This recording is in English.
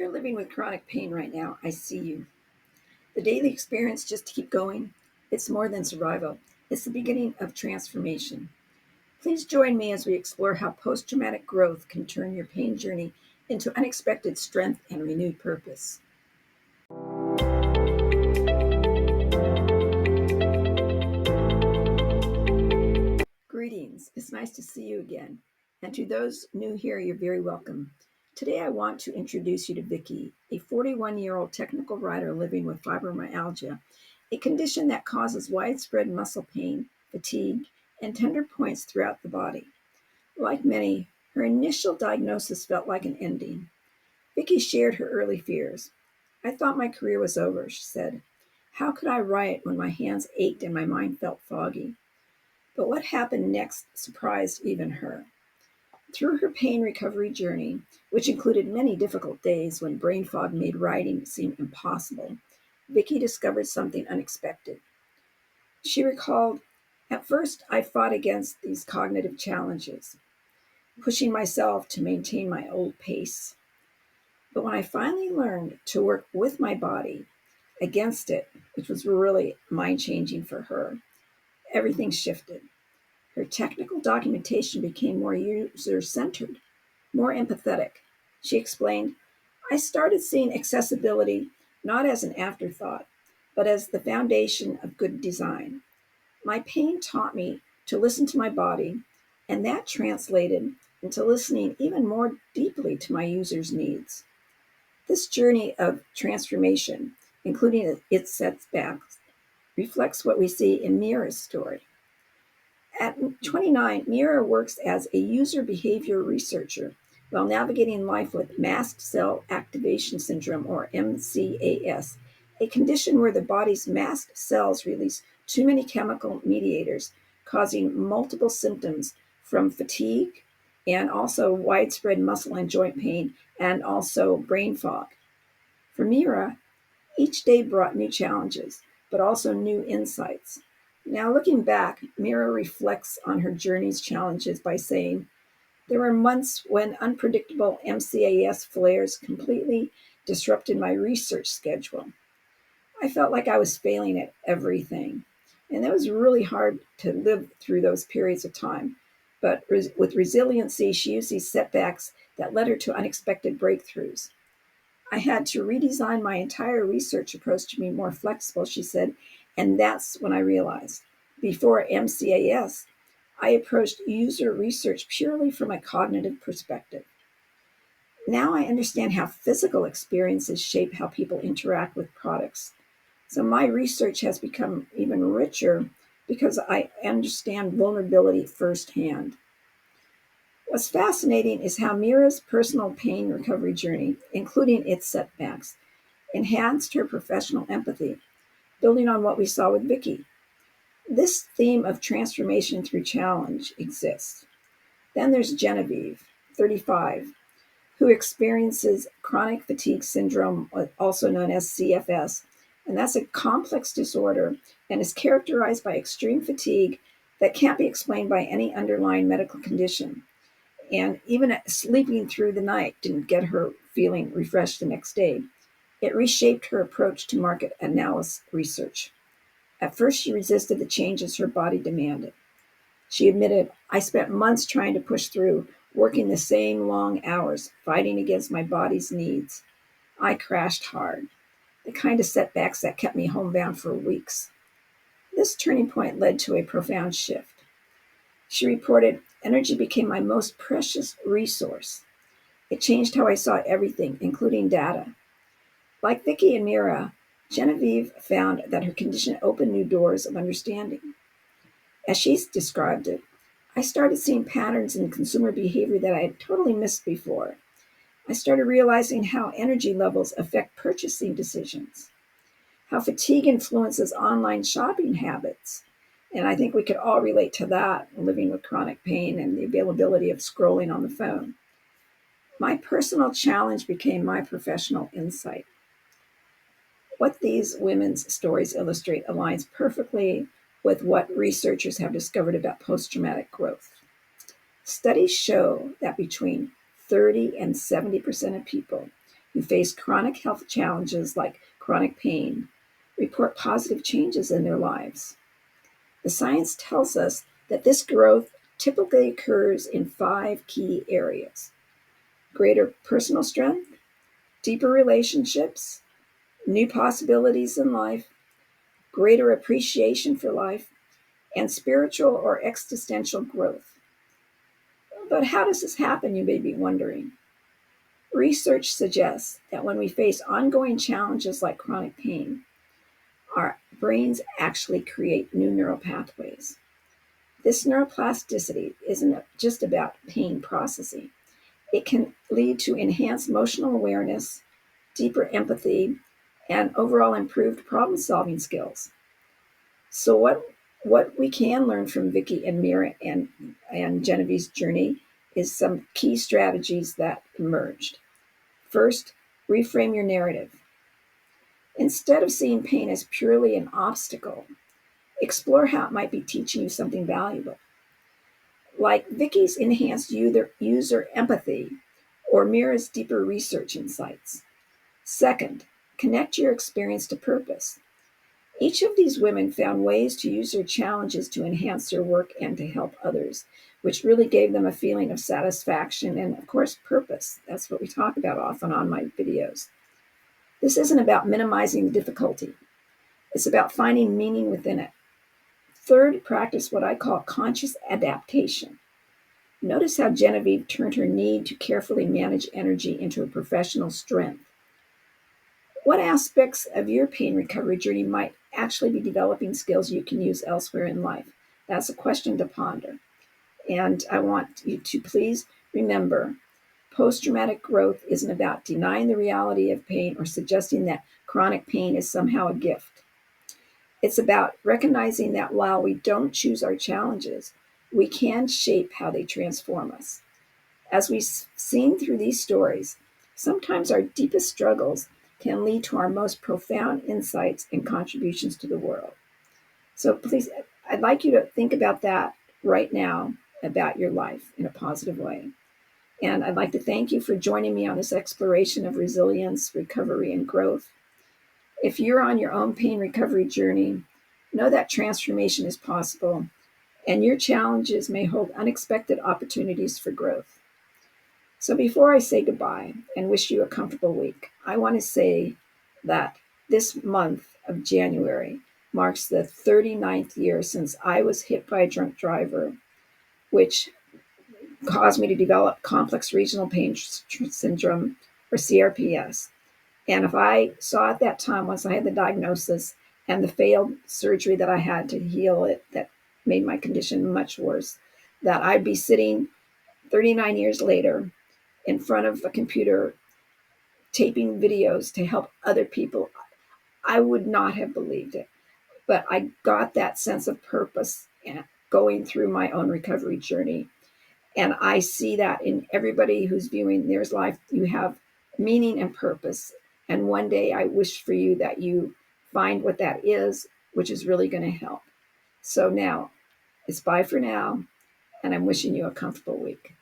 You're living with chronic pain right now. I see you. The daily experience just to keep going. It's more than survival. It's the beginning of transformation. Please join me as we explore how post-traumatic growth can turn your pain journey into unexpected strength and renewed purpose. Greetings. It's nice to see you again. And to those new here, you're very welcome. Today, I want to introduce you to Vicky, a 41-year-old technical writer living with fibromyalgia, a condition that causes widespread muscle pain, fatigue, and tender points throughout the body. Like many, her initial diagnosis felt like an ending. Vicky shared her early fears. I thought my career was over, she said. How could I write when my hands ached and my mind felt foggy? But what happened next surprised even her. Through her pain recovery journey, which included many difficult days when brain fog made writing seem impossible, Vicky discovered something unexpected. She recalled, at first I fought against these cognitive challenges, pushing myself to maintain my old pace. But when I finally learned to work with my body against it, which was really mind-changing for her, everything shifted. Her technical documentation became more user-centered, more empathetic. She explained, I started seeing accessibility not as an afterthought, but as the foundation of good design. My pain taught me to listen to my body, and that translated into listening even more deeply to my users' needs. This journey of transformation, including its setbacks, reflects what we see in Mira's story. At 29, Mira works as a user behavior researcher while navigating life with mast cell activation syndrome, or MCAS, a condition where the body's mast cells release too many chemical mediators, causing multiple symptoms from fatigue and also widespread muscle and joint pain and also brain fog. For Mira, each day brought new challenges, but also new insights. Now, looking back, Mira reflects on her journey's challenges by saying, there were months when unpredictable MCAS flares completely disrupted my research schedule. I felt like I was failing at everything. And it was really hard to live through those periods of time. But with resiliency, she used these setbacks that led her to unexpected breakthroughs. I had to redesign my entire research approach to be more flexible, she said, and that's when I realized. Before MCAS, I approached user research purely from a cognitive perspective. Now I understand how physical experiences shape how people interact with products. So my research has become even richer because I understand vulnerability firsthand. What's fascinating is how Mira's personal pain recovery journey, including its setbacks, enhanced her professional empathy, building on what we saw with Vicky. This theme of transformation through challenge exists. Then there's Genevieve, 35, who experiences chronic fatigue syndrome, also known as CFS, and that's a complex disorder and is characterized by extreme fatigue that can't be explained by any underlying medical condition. And even sleeping through the night didn't get her feeling refreshed the next day. It reshaped her approach to market analysis research. At first, she resisted the changes her body demanded. She admitted, I spent months trying to push through, working the same long hours, fighting against my body's needs. I crashed hard, the kind of setbacks that kept me homebound for weeks. This turning point led to a profound shift. She reported, energy became my most precious resource. It changed how I saw everything, including data. Like Vicky and Mira, Genevieve found that her condition opened new doors of understanding. As she's described it, I started seeing patterns in consumer behavior that I had totally missed before. I started realizing how energy levels affect purchasing decisions, how fatigue influences online shopping habits. And I think we could all relate to that, living with chronic pain and the availability of scrolling on the phone. My personal challenge became my professional insight. What these women's stories illustrate aligns perfectly with what researchers have discovered about post-traumatic growth. Studies show that between 30 and 70% of people who face chronic health challenges like chronic pain report positive changes in their lives. The science tells us that this growth typically occurs in 5 key areas: greater personal strength, deeper relationships, new possibilities in life, greater appreciation for life, and spiritual or existential growth. But how does this happen, you may be wondering? Research suggests that when we face ongoing challenges like chronic pain, our brains actually create new neural pathways. This neuroplasticity isn't just about pain processing. It can lead to enhanced emotional awareness, deeper empathy, and overall improved problem-solving skills. So what we can learn from Vicky and Mira and Genevieve's journey is some key strategies that emerged. First, reframe your narrative. Instead of seeing pain as purely an obstacle, explore how it might be teaching you something valuable. Like Vicky's enhanced user empathy or Mira's deeper research insights. Second, connect your experience to purpose. Each of these women found ways to use their challenges to enhance their work and to help others, which really gave them a feeling of satisfaction and, of course, purpose. That's what we talk about often on my videos. This isn't about minimizing the difficulty. It's about finding meaning within it. Third, practice what I call conscious adaptation. Notice how Genevieve turned her need to carefully manage energy into a professional strength. What aspects of your pain recovery journey might actually be developing skills you can use elsewhere in life? That's a question to ponder. And I want you to please remember, post-traumatic growth isn't about denying the reality of pain or suggesting that chronic pain is somehow a gift. It's about recognizing that while we don't choose our challenges, we can shape how they transform us. As we've seen through these stories, sometimes our deepest struggles can lead to our most profound insights and contributions to the world. So please, I'd like you to think about that right now, about your life in a positive way. And I'd like to thank you for joining me on this exploration of resilience, recovery, and growth. If you're on your own pain recovery journey, know that transformation is possible, and your challenges may hold unexpected opportunities for growth. So before I say goodbye and wish you a comfortable week, I want to say that this month of January marks the 39th year since I was hit by a drunk driver, which caused me to develop complex regional pain syndrome, or CRPS. And if I saw at that time, once I had the diagnosis and the failed surgery that I had to heal it, that made my condition much worse, that I'd be sitting 39 years later in front of a computer taping videos to help other people, I would not have believed it. But I got that sense of purpose going through my own recovery journey. And I see that in everybody who's viewing their life, you have meaning and purpose. And one day I wish for you that you find what that is, which is really going to help. So now it's bye for now, and I'm wishing you a comfortable week.